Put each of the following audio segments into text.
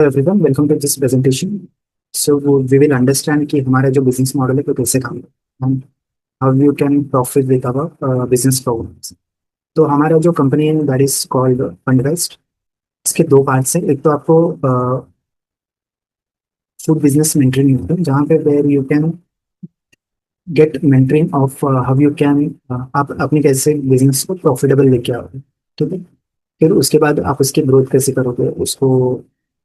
Everyone, welcome to this presentation. So we will understand कि हमारा जो बिजनेस मॉडल है वो कैसे काम है, how you can profit with our business programs. तो हमारा जो कंपनी है दैट इज कॉल्ड फंडवेस्ट। इसके दो पार्ट्स हैं। एक तो आपको फूड बिजनेस मेंटरिंग मिलता है, जहाँ पे where you can get mentoring of how you can आप अपनी कैसे बिजनेस को प्रॉफिटेबल लेके आओगे। ठीक है। फिर उसके बाद आप उसकी ग्रोथ कैसे करोगे, उसको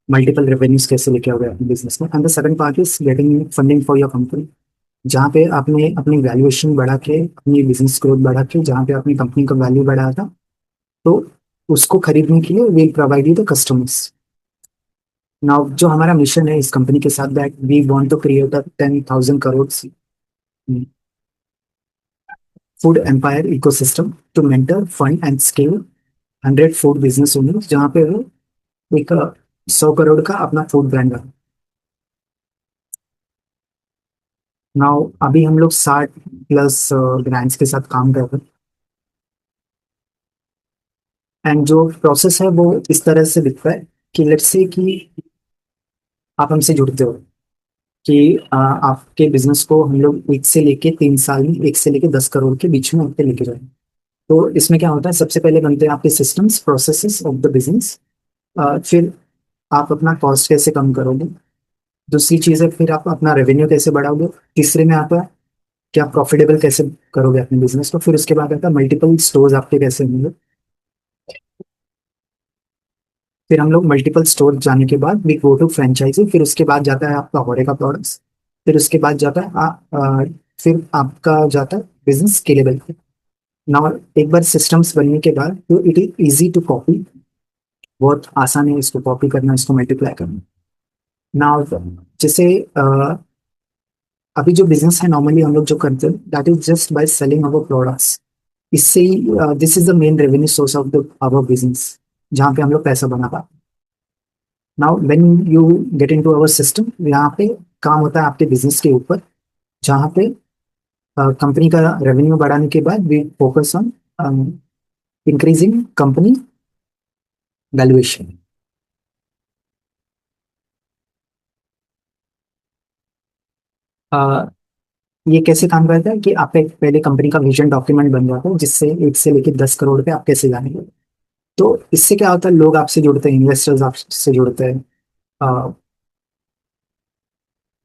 मल्टीपल रेवेन्यूज कैसे लेके आओगे अपने बिजनेस में। And the second part is getting funding for your company, जहाँ पे आपने अपनी वैल्यूएशन बढ़ा के, अपनी बिजनेस ग्रोथ बढ़ा के, जहाँ पे अपनी कंपनी का वैल्यू बढ़ाया था, तो उसको खरीदने के लिए will provide you the customers. Now जो हमारा मिशन है इस कंपनी के साथ, that we want to create a 10,000 crore food empire ecosystem to mentor fund and scale 100 food business owners, जहाँ पे वो एक 100 करोड़ का अपना फूड ब्रांड है। नाउ अभी हम लोग 60+ ब्रांड्स के साथ काम कर रहे हैं। एंड जो प्रोसेस है वो इस तरह से दिखता है कि लेट्स से कि आप हमसे जुड़ते हो कि आपके बिजनेस को हम लोग 1 से लेके 3 साल में 1 से लेके 10 करोड़ के बीच में आपके लेके जाएंगे। तो इसमें क्या होता है, सबसे पहले बनते हैं आपके systems processes of the business. फिर आप अपना कॉस्ट कैसे कम करोगे। दूसरी चीज है, फिर आप अपना रेवेन्यू कैसे बढ़ाओगे। तीसरे में आता है कि आप प्रॉफिटेबल कैसे करोगे अपने बिजनेस को। फिर उसके बाद आता है मल्टीपल स्टोर्स आपके कैसे होंगे। फिर हम लोग मल्टीपल स्टोर जाने के बाद वी गो टू फ्रेंचाइजी। फिर उसके बाद जाता है आपका होरेका प्रोडक्ट्स। फिर उसके बाद जाता है फिर आपका जाता है बिजनेस स्केलेबल। नाउ एक बार सिस्टम्स बनने के बाद तो it is easy to copy. बहुत आसान है इसको कॉपी करना, इसको मल्टीप्लाई करना। नाउ जैसे अभी जो बिजनेस है नॉर्मली हम लोग जो करते हैं that is just by selling our products. इससे ही this is the main revenue source of the our business, जहाँ पे हम लोग पैसा बना पाते हैं। Now when you get into our system, यहाँ पे काम होता है आपके बिजनेस के ऊपर, जहाँ पे कंपनी का रेवेन्यू बढ़ाने के बाद we focus on increasing company valuation. ये कैसे काम करता है कि आप एक पहले कंपनी का विजन डॉक्यूमेंट बन जाता है, जिससे 1 से लेकर 10 करोड़ पे आप कैसे जानेंगे। तो इससे क्या होता है, लोग आपसे जुड़ते हैं, इन्वेस्टर्स आपसे जुड़ते हैं। अ,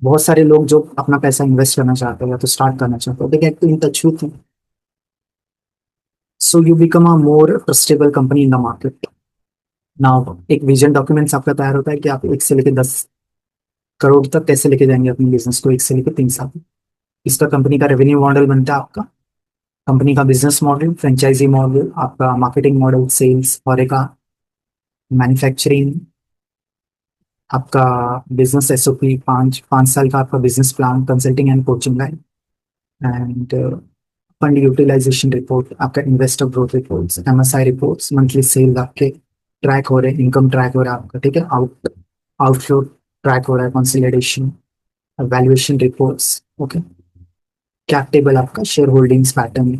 बहुत सारे लोग जो अपना पैसा इन्वेस्ट करना चाहते हैं या तो स्टार्ट करना चाहते हैं, they get in touch with. So you become a more trustable company in the market. Now एक विजन डॉक्यूमेंट्स आपका तैयार होता है कि आप 1 से लेकर 10 करोड़ तक कैसे लेके जाएंगे अपने बिजनेस को 1 से लेकर 3 साल में। इसका कंपनी का रेवेन्यू मॉडल बनता है आपका, कंपनी का बिजनेस मॉडल, फ्रेंचाइजी मॉडल, आपका मार्केटिंग मॉडल, सेल्स और एक मैन्युफैक्चरिंग, आपका बिजनेस एसओपी, 5 5 साल का आपका business plan, consulting and coaching line, and fund utilization report, आपका investor growth reports, MSI reports, monthly sale आपके ट्रैक हो रहे हैं, इनकम ट्रैक हो रहा है आपका। ठीक है। आउटफ्लो ट्रैक हो रहा है, consideration, valuation reports. Okay. Cap table आपका शेयर होल्डिंग्स पैटर्न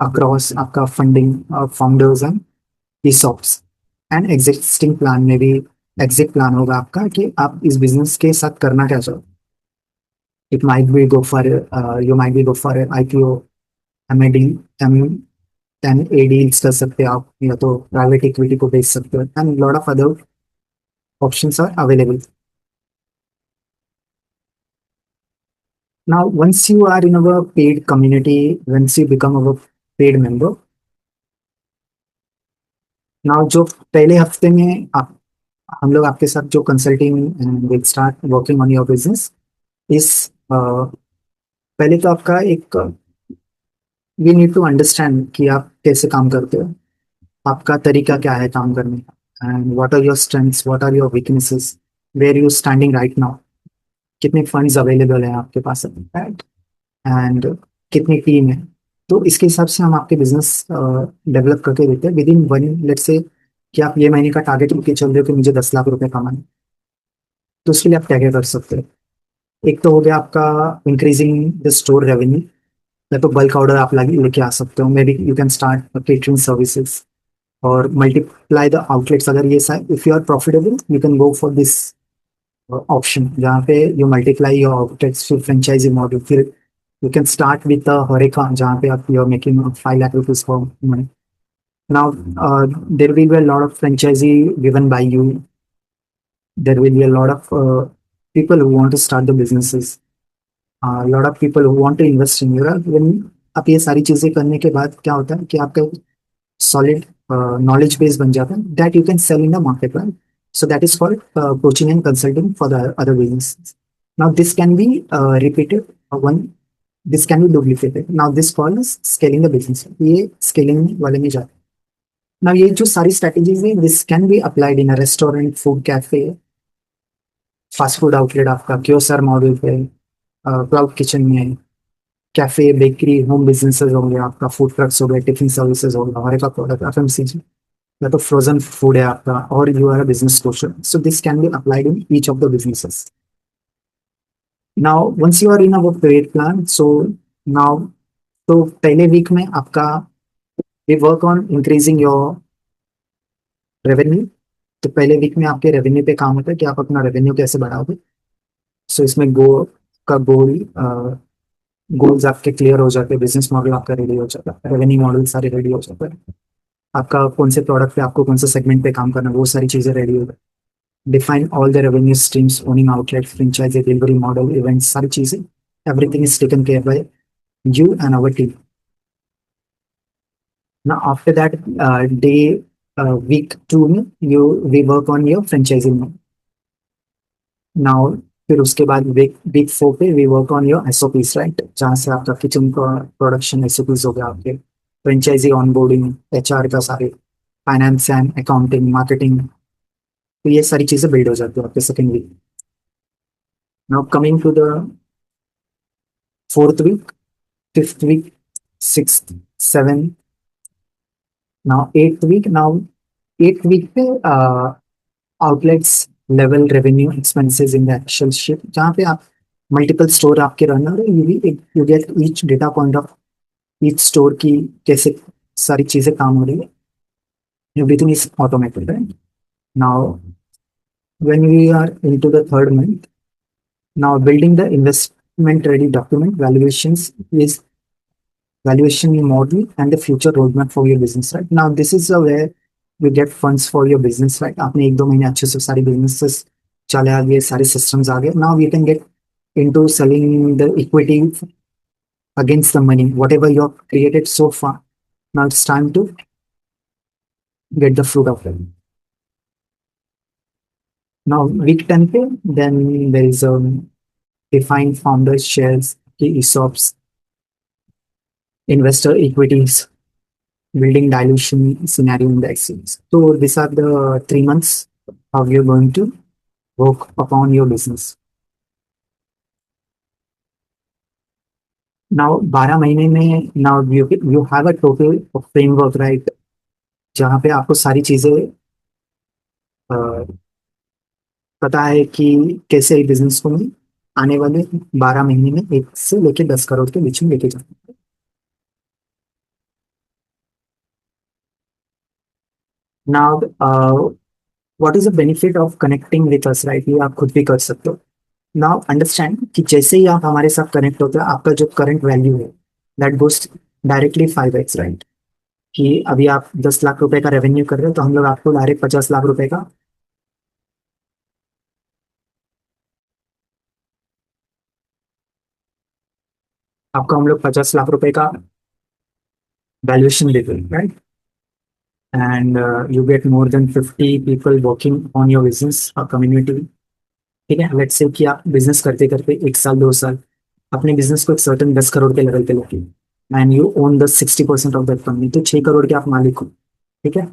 अक्रॉस आपका funding founders and ESOPs and existing plan में भी एग्जिट प्लान होगा आपका कि आप इस बिजनेस के साथ करना क्या चाहते हो। It might be go for you might be go for IPO, MAD, M 10 A deals कर सकते हैं आप, या तो प्राइवेट इक्विटी को बेच सकते हो, and lot of other options are available. Now once you are in our paid community, once you become our paid member, now जो पहले हफ्ते में आप हम लोग आपके साथ जो consulting will start working on your business इस पहले तो आपका एक वी नीड टू अंडरस्टैंड कि आप कैसे काम करते हो, आपका तरीका क्या है काम करने का, and what are your strengths, what are your weaknesses, where you standing right now, कितने फंड्स अवेलेबल हैं आपके पास, राइट, एंड कितनी टीम है। तो इसके हिसाब से हम आपके बिजनेस डेवलप करके देते हैं with in one. Let's say कि आप ये महीने का टारगेट लेके चल रहे हो कि मुझे 10 लाख रुपए कमाने, तो उसके लिए आप क्या क्या कर सकते हो। एक तो हो गया आपका इंक्रीजिंग द स्टोर रेवेन्यू, या तो बल्क ऑर्डर आप लेके आ सकते हो, maybe you can start catering services. और मल्टीप्लाई द आउटलेट्स। अगर ये if you are profitable you can go for this option, जहाँ पे यू मल्टीप्लाई योर आउटलेट्स फिर फ्रेंचाइजी मॉडल। फिर you can start with horeca, जहाँ पे आप you are making 5 lakh rupees for month. Now there will be a lot of franchisee given by you, there will be a lot of people who want to start the businesses, a lot of people who want to invest in your when आप ये सारी चीजें करने के बाद क्या होता है कि आपका सॉलिड नॉलेज बेस बन जाता है that you can cell in the market, right? So that is called coaching and consulting for the other business. Now this can be repeated one, this can B duplicated. Now this call is scaling the business, ये scaling वाले में जाता है। Now ये जो सारी strategies है this can be applied in a restaurant, food cafe, fast food outlet, आपका क्यूएसआर मॉडल पे, क्लाउड किचन में, कैफे, बेकरी, होम बिजनेसेस हो गया, आपका फूड ट्रक्स हो गए, टिफिन सर्विसेज हो गया, हमारे का प्रोडक्ट एफएमसीजी, या तो फ्रोजन फूड है आपका, और you are a business coach. So this can be applied in each of the businesses. Now once you are in our paid plan, so now तो पहले वीक में आपका we work on increasing your revenue. तो पहले week में आपके revenue पे काम होता है कि आप अपना रेवेन्यू कैसे बढ़ाओगे। सो इसमें गो का गोल गोल्स आपके क्लियर हो जाते हैं, बिजनेस मॉडल आपका रेडी हो जाता है, रेवेन्यू मॉडल सारे रेडी हो जाते हैं, आपका कौन से प्रोडक्ट पे आपको कौन से सेगमेंट पे काम करना है वो सारी चीजें रेडी हो गई। Define all the revenue streams, owning outlet, franchisee, delivery model, events, सारी चीजें, everything is taken care by you and our team. Now after that, day week two में you we work on your franchising में. Now फिर उसके बाद week four पे we work on your SOPs, right? जहाँ से आपका किचन का प्रोडक्शन एसओपीज हो गया, आपके फ्रेंचाइजी ऑनबोर्डिंग, एचआर का सारे, फाइनेंस एंड अकाउंटिंग, मार्केटिंग, तो ये सारी चीजें बिल्ड हो जाती है आपके second week. Now coming to the fourth week, fifth week, sixth, seven, now eighth week. Now eighth week पे outlets level revenue expenses in the Excel sheet, जहाँ पे आप मल्टीपल स्टोर आपके रन हो रहे, you get each data point of each store की कैसे सारी चीजें काम हो रही है, everything is automated, right? Now when we are into the third month, now building the investment ready document, valuations is valuation model and the future roadmap for your business, right? Now this is where you get funds for your business, right? आपने एक दो महीने अच्छे से सारी businesses चले आ गए, सारे systems आ गए, now you can get into selling the equity against the money whatever you have created so far. Now it's time to get the fruit of it. Now week 10 पे then there is a defined founders shares, ESOPs, investor equities, building dilution scenario in the Excels. So these are the 3 months how you're going to work upon your business. Now 12 महीने में now you have a total framework, right? जहाँ पे आपको सारी चीजें पता है कि कैसे बिजनेस को मैं आने वाले 12 महीने में 1 से लेके 10 करोड़ के बीच में लेके जाऊँ। Now what is the benefit of connecting with us, right? ये आप खुद भी कर सकते हो। नाउ अंडरस्टैंड कि जैसे ही आप हमारे साथ कनेक्ट होते हो आपका जो करंट वैल्यू है that goes directly 5x, right? कि अभी आप 10 लाख रुपए का रेवेन्यू कर रहे हो तो हम लोग आपको डायरेक्ट 50 लाख रुपए का आपको हम लोग 50 लाख रुपए का वैल्यूएशन देते हैं, right? And you get more than 50 people working on your business community. ठीक है, लेट्स से कि आप बिजनेस करते करते 1 साल 2 साल अपने बिजनेस को एक सर्टन 10 करोड़ के लेवल पे लेके and you own the 60% of that company, तो 6 करोड़ के आप मालिक हो। ठीक है,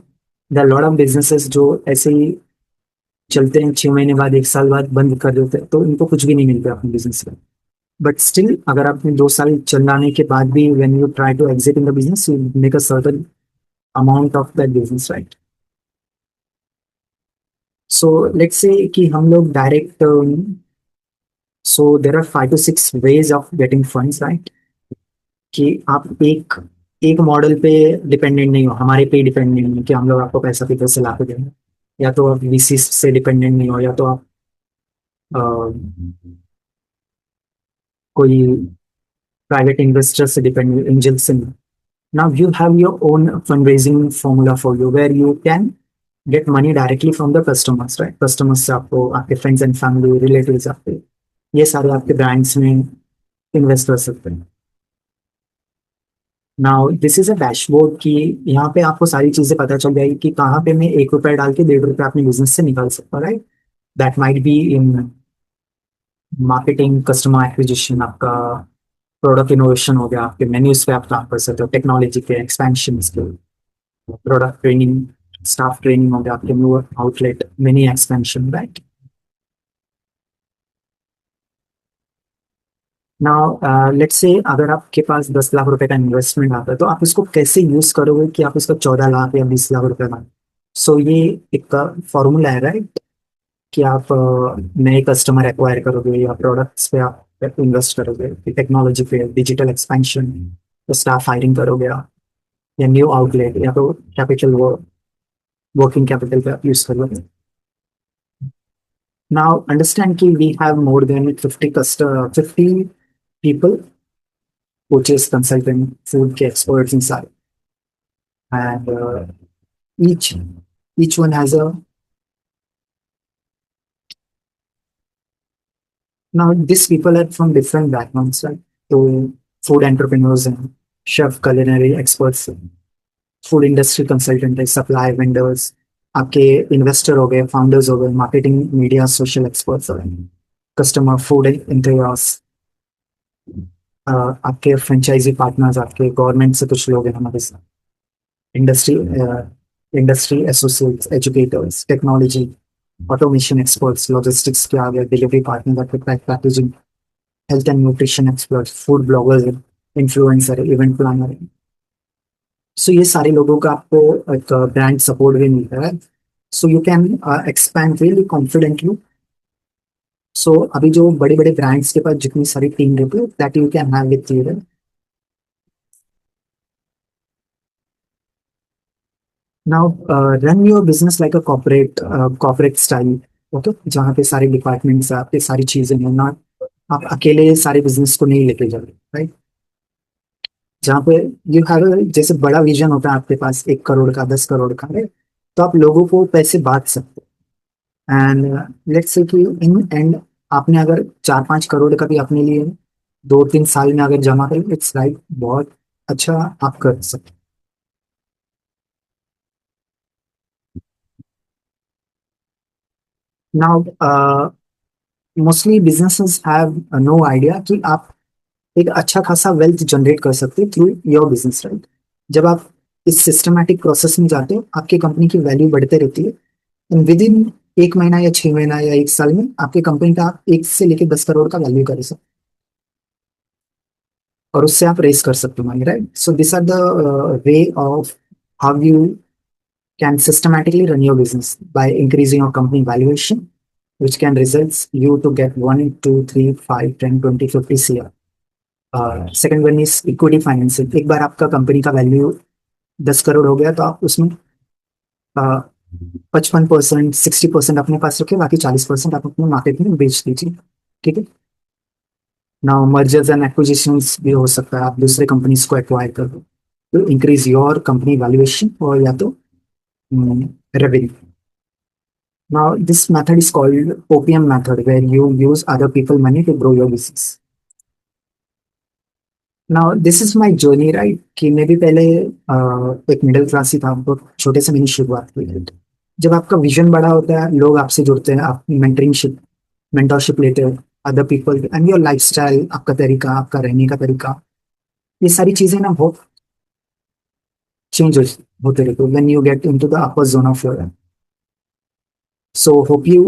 द लॉट ऑफ बिजनेसेस जो ऐसे ही चलते हैं, 6 महीने बाद 1 साल बाद बंद कर देते हैं, तो इनको कुछ भी नहीं मिलता अपने बिजनेस में। बट स्टिल अगर आपने 2 साल चलाने के बाद भी when you try to exit in the business you make a certain amount of that business, right? So let's say कि हम लोग direct, so there are 5 to 6 ways of getting funds, right? कि आप एक एक मॉडल पे dependent नहीं हो, हमारे पे डिपेंडेंट नहीं कि हम लोग आपको पैसा किधर से ला के देंगे। या तो आप वीसी से डिपेंडेंट नहीं हो, या तो आप अ, कोई प्राइवेट इन्वेस्टर से डिपेंडेंट, एंजल से नहीं। Now you have your own fund formula for you where you can get money directly from the customers, right? Customers से आपको आपके फ्रेंड्स एंड फैमिली रिलेटिव्स, आपके ये सारे आपके ब्रांड्स में इन्वेस्ट कर सकते हैं। Now this is a dashboard की, यहाँ पे आपको सारी चीजें पता चल जाएगी कि कहाँ पे मैं 1 रुपया डाल के 1.5 रुपया अपने बिजनेस से निकाल सकता हूँ, right? That might be in marketing, customer acquisition, आपका प्रोडक्ट इनोवेशन हो गया, आपके मेन्यूज पे आप काम कर सकते हो, टेक्नोलॉजी के एक्सपेंशन के, प्रोडक्ट ट्रेनिंग, स्टाफ ट्रेनिंग हो गया, आपके new outlet mini expansion, right? Now let's say अगर आपके पास 10 लाख रुपए का इन्वेस्टमेंट आता है, तो आप इसको कैसे यूज करोगे कि आप इसको 14 लाख या 20 लाख रुपए में। सो ये एक फॉर्मूला है, राइट? कि आप नए कस्टमर एक्वायर करोगे, या प्रोडक्ट्स पे आप इन्वेस्ट करोगे, टेक्नोलॉजी पे, डिजिटल एक्सपेंशन, तो स्टाफ हायरिंग करोगे आप, या न्यू आउटलेट, या तो कैपिटल वर्किंग कैपिटल पे आप यूज करोगे। नाउ अंडरस्टैंड कि we have more than 50 people, coaches, consultant, food के experts in सारे, and each one has a, now these people are from different backgrounds, right? तो food entrepreneurs हैं, chef, culinary experts, food industry consultant है, supply vendors, आपके investor हो गए, founders हो गए, मार्केटिंग, मीडिया, सोशल एक्सपर्ट्स हो गए, कस्टमर, फूड इंटरव्यूअर्स, आपके फ्रेंचाइजी पार्टनर्स, आपके गवर्नमेंट से कुछ लोग हैं हमारे साथ, industry industry associates, educators, technology, automation experts, logistics के आ गए, डिलीवरी पार्टनर, आपके packaging, health and nutrition experts, food bloggers, influencer, event planner. So ये सारे लोगों का आपको एक ब्रांड सपोर्ट भी मिलता है, so you can expand really confidently. So अभी जो बड़े बड़े ब्रांड्स के पास जितनी सारी टीम रहती है, that you can have with you. Now run your business like a corporate style, okay, जहाँ पे सारे डिपार्टमेंट्स हैं, आपके सारी चीजें हैं, ना आप अकेले सारे बिजनेस को नहीं लेके जाओ, राइट? जहाँ पे यू हैव, जैसे बड़ा विजन होता है आपके पास 1 करोड़ का, 10 करोड़ का, right? तो आप लोगों को पैसे बांट सकते हो, एंड लेट्स से कि इन एंड आपने अगर 4-5 करोड़ का भी अपने लिए 2-3 साल में अगर जमा कर, इट्स राइट, बहुत अच्छा आप कर सकते हो। Now mostly businesses have no idea कि आप एक अच्छा खासा वेल्थ जनरेट कर सकते हो थ्रू योर बिजनेस, राइट? जब आप इस सिस्टमैटिक प्रोसेस में जाते हो, आपकी कंपनी की वैल्यू बढ़ते रहती है, एंड विद इन 1 महीना या 6 महीना या 1 साल में आपकी कंपनी का आप 1 से लेके 10 करोड़ का वैल्यू कर सकते हो, और उससे आप रेस कर सकते हो money, right? So this are the way of how you can systematically run your business by increasing your company valuation, which can result you to get 1, 2, 3, 5, 10, 20, 50 CR. Second one is equity financing. एक बार आपका company का value 10 crore हो गया, तो आप उसमें 55%, 60% अपने पास रखे, बाकी 40% आप अपने मार्केट में बेच दीजिए, ठीक है? नाउ मर्जर्स एंड एक्विजिशंस भी हो सकता है, आप दूसरे कंपनीज को एक्वायर कर दो to increase your company valuation, और या तो revenue. Now, this method is called OPM method, where you use other people money to grow your business. Now, this is my journey, right? कि मैं भी पहले एक मिडिल क्लास ही था, बहुत छोटे से मैंने शुरुआत की थी। जब आपका विजन बड़ा होता है, लोग आपसे जुड़ते हैं, आप मेंटरशिप लेते हो, other people and your lifestyle, आपका तरीका, आपका रहने का तरीका, ये सारी चीजें ना बहुत चेंज होते रहते हो when you get into the upper zone of your. So hope you,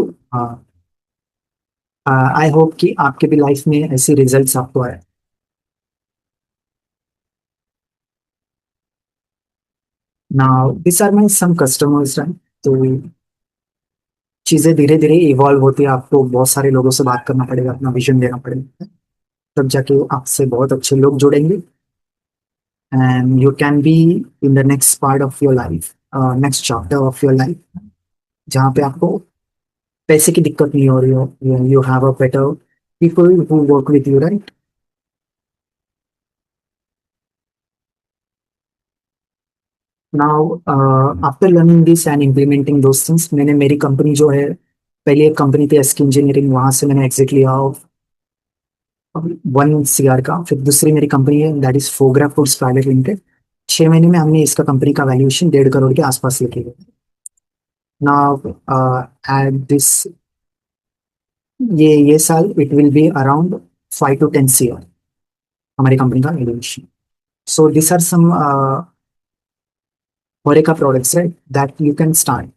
I hope कि आपके भी लाइफ में ऐसे रिजल्ट्स आपको आए। Now this are my some customers, right? तो चीजें धीरे धीरे इवॉल्व होती है, आपको बहुत सारे लोगों से बात करना पड़ेगा, अपना विजन देना पड़ेगा, तब जाके आपसे बहुत अच्छे लोग जुड़ेंगे, and you can be in the next part of your life, next chapter of your life, जहाँ पे आपको पैसे की दिक्कत नहीं हो रही हो, you have a better people who work with you, right? Now, after learning this and implementing those things, मैंने मेरी कंपनी जो है, पहले एक कंपनी थी एसके इंजीनियरिंग, वहां से मैंने एग्जिट लिया 1 CR का। फिर दूसरी मेरी कंपनी है that is Fogra foods private limited. 6 महीने में हमने इसका कंपनी का वैल्यूएशन 1.5 करोड़ के आसपास लेके गए। नाउ एट दिस, ये साल it will be around 5 to 10 CR हमारी कंपनी का valuation. So this are some horeca products right that you can start.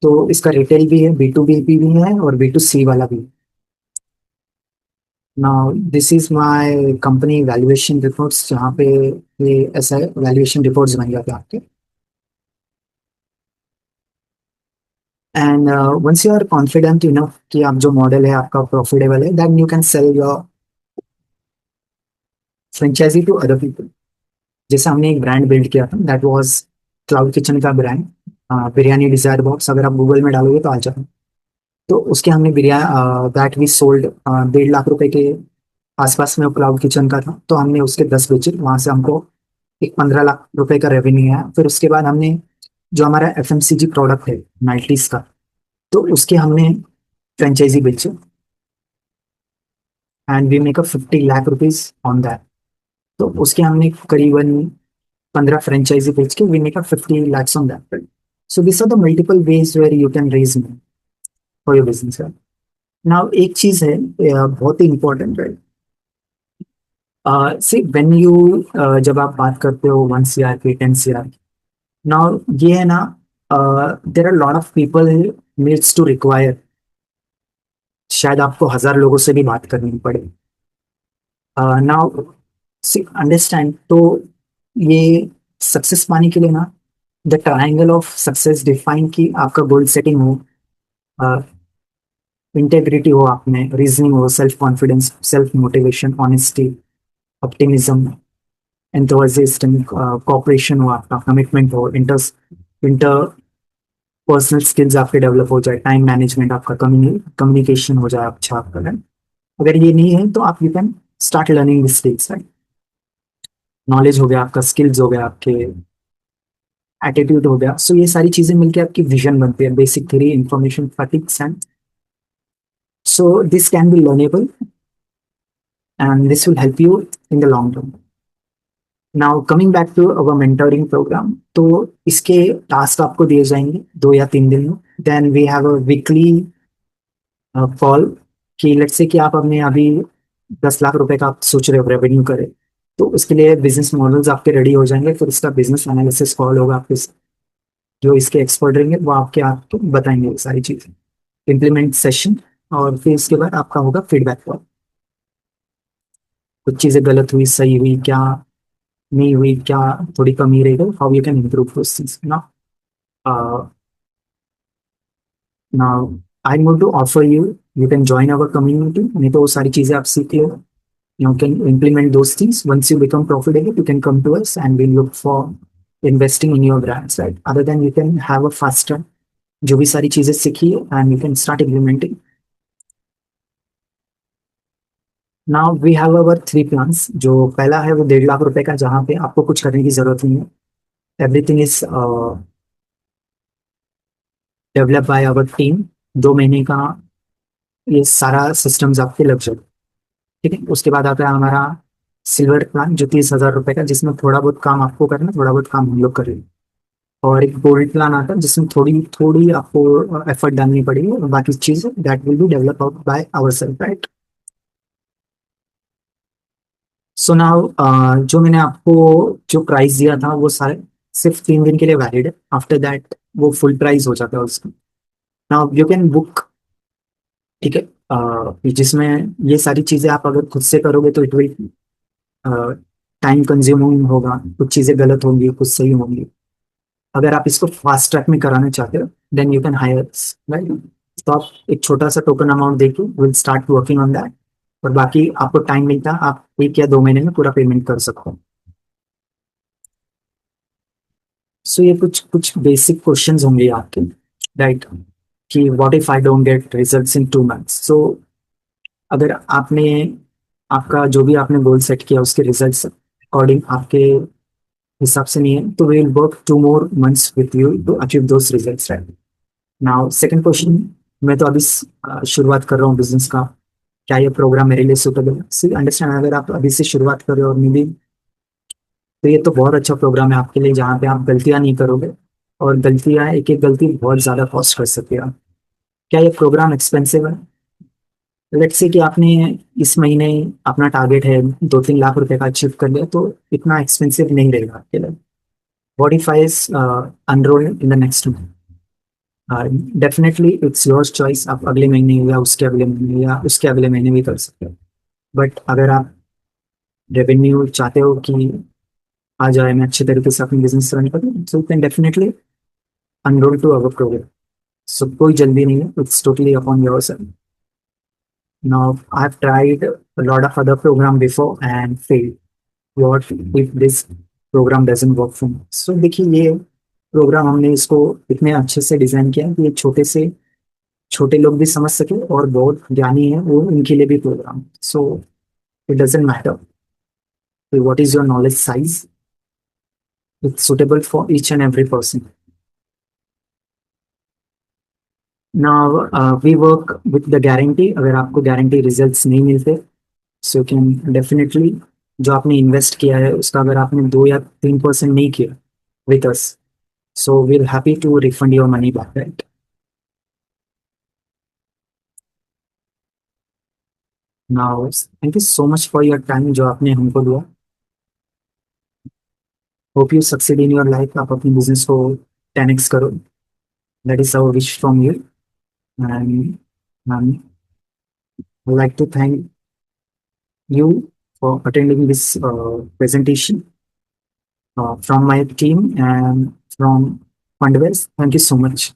तो इसका रिटेल भी है, B2B भी है और B2C वाला भी। Now this is my company valuation reports, जहाँ पे ये ऐसा वैल्यूएशन रिपोर्ट्स बन जाते हैं आपके। And once you are confident enough कि आप जो मॉडल है आपका प्रॉफिटेबल है, then you can sell your franchisee to other people. जैसे हमने एक ब्रांड बिल्ड किया था दैट वाज क्लाउड किचन का ब्रांड, बिरयानी डिजायर बॉक्स, अगर आप गूगल में डालोगे तो आ जाए। तो उसके हमने biryani that we sold 1.5 lakh रुपए के आसपास में, वो क्लाउड किचन का था। तो हमने उसके 10 बेचे, वहां से हमको एक 15 लाख रुपए का रेवेन्यू आया। फिर उसके बाद हमने जो हमारा FMCG प्रोडक्ट है नाइटीज का, तो उसके हमने फ्रेंचाइजी बेचे and we make a 50 lakh rupees on that. तो उसके हमने करीबन 15 फ्रेंचाइजी बेच के we make a 50 lakhs on that. So this are the multiple ways where you can raise money for your business. Now एक चीज है बहुत ही इंपॉर्टेंट है, सी व्हेन यू, जब आप बात करते हो 1 CR की, 10 CR, नाउ ये है ना, there are lot of people needs to require, शायद आपको 1,000 लोगों से भी बात करनी पड़े। नाउ सी अंडरस्टैंड, तो ये सक्सेस पाने के लिए ना, the triangle of success define की आपका गोल सेटिंग हो, इंटेग्रिटी हो, आप में रीजनिंग हो, self confidence, self motivation, honesty, optimism, enthusiasm, cooperation हो, आपका कमिटमेंट हो, इंटर पर्सनल स्किल्स आपके डेवलप हो जाए, टाइम मैनेजमेंट आपका, कम्युनिकेशन हो जाए अच्छा आपका, right? अगर ये नहीं है तो आप you can start learning this skills, right? Knowledge हो गया आपका, स्किल्स हो गया आपके, एटीट्यूड हो गया। सो ये सारी चीजें मिलकर आपकी विजन बनती है, basic theory, information, facts and so this can be learnable and this will help you in the long term. Now coming back to our mentoring program, तो इसके टास्क आपको दिए जाएंगे 2 या 3 दिन में। Then we have a weekly call कि let's say कि आप अपने अभी 10 लाख रुपए का आप सोच रहे हो रेवेन्यू करे, तो उसके लिए बिजनेस मॉडल्स आपके रेडी हो जाएंगे। फिर इसका बिजनेस एनालिसिस कॉल होगा आपके, जो इसके एक्सपर्ट रहेंगे वो आपको बताएंगे ये सारी चीजें, इम्प्लीमेंट सेशन। और फिर इसके बाद आपका होगा फीडबैक कॉल, कुछ चीजें गलत हुई, सही हुई, क्या नहीं हुई, क्या थोड़ी कमी रह गई, how you can improve those things ना। Now I want to offer you, you can join our community. नहीं तो वो सारी चीजें आप सीख लो, you can implement those things. Once you become profitable, you can come to us and we'll look for investing in your brands, right? Other than you can have a faster, जो भी सारी चीजें सीखी and you can start implementing. Now we have our 3 plans। जो पहला है वो 1.5 लाख रुपए का, जहाँ पे आपको कुछ करने की जरूरत नहीं है, everything is develop by our team. 2 महीने का ये सारा सिस्टम्स आपके लग जाए, ठीक है। उसके बाद आता है हमारा सिल्वर प्लान, जो 30,000 रुपए का, जिसमें थोड़ा बहुत काम आपको करना, थोड़ा बहुत काम हम लोग करेंगे। और एक गोल्ड प्लान आता है जिसमें थोड़ी थोड़ी आपको एफर्ट डालनी पड़ेगी, और बाकी चीजें that will be develop out by our self, right? So now जो मैंने आपको जो प्राइस दिया था वो सारे सिर्फ 3 दिन के लिए वैलिड है। आफ्टर दैट वो फुल प्राइस हो जाता है उसका। नाउ यू कैन बुक, ठीक है। जिसमें ये सारी चीजें आप अगर खुद से करोगे तो इट विल टाइम कंज्यूमिंग होगा, कुछ चीजें गलत होंगी, कुछ सही होंगी। अगर आप इसको फास्ट ट्रैक में कराना चाहते हो then you can hire, right? तो आप एक छोटा सा टोकन अमाउंट देके will start working on that, और बाकी आपको टाइम मिलता है, आप 1 या 2 महीने में पूरा पेमेंट कर सकते हो। सो ये कुछ कुछ बेसिक क्वेश्चंस होंगे आपके, राइट? कि what if I don't get results in 2 months. So अगर आपने आपका जो भी आपने गोल सेट किया उसके रिजल्ट्स अकॉर्डिंग आपके हिसाब से नहीं है, तो we will work 2 more months with you to achieve those results, right? Now second question, मैं तो अभी शुरुआत कर रहा हूँ बिजनेस का, क्या ये प्रोग्राम मेरे लिए सूटेबल है? सी अंडरस्टैंड, अगर आप अभी से शुरुआत कर रहे हो और मे बी, तो ये तो बहुत अच्छा प्रोग्राम है आपके लिए जहाँ पे आप गलतियां नहीं करोगे, और गलतियां एक एक गलती बहुत ज्यादा कॉस्ट कर सकती है। क्या ये प्रोग्राम एक्सपेंसिव है? लेट्स से कि आपने इस महीने अपना टारगेट है 2-3 लाख रुपए का अचीव कर लिया, तो इतना एक्सपेंसिव नहीं रहेगा आपके लिए। What if I unroll in the next month? Definitely it's your choice, आप अगले महीने या उसके अगले महीने या उसके अगले महीने भी कर सकते हो। बट अगर आप रेवेन्यू चाहते हो कि आ जाए, मैं अच्छे तरीके से अपनी बिजनेस रन करूँ, so you can definitely enroll to our program. So कोई जल्दी नहीं है, it's totally upon your self. Now I have tried a lot of other program before and failed. What if this program doesn't work for me? So देखिए, ये programme हमने इसको इतने अच्छे से डिजाइन किया कि ये छोटे से छोटे लोग भी समझ सके, और बहुत ज्ञानी है वो उनके लिए भी program. So it doesn't matter what is your knowledge size, it's suitable for each and every person. Now we work with the guarantee, अगर आपको गारंटी रिजल्ट्स नहीं मिलते, सो कैन डेफिनेटली जो आपने इन्वेस्ट किया है उसका अगर आपने 2 या 3% नहीं किया with us, so we will happy to refund your money back, right? Now thank you so much for your time जो आपने हमको दिया। Hope you succeed in your life, आप अपनी बिजनेस को 10x करो, that is our wish from you. And I like to thank you for attending this presentation from my team and from Fundwells. Thank you so much.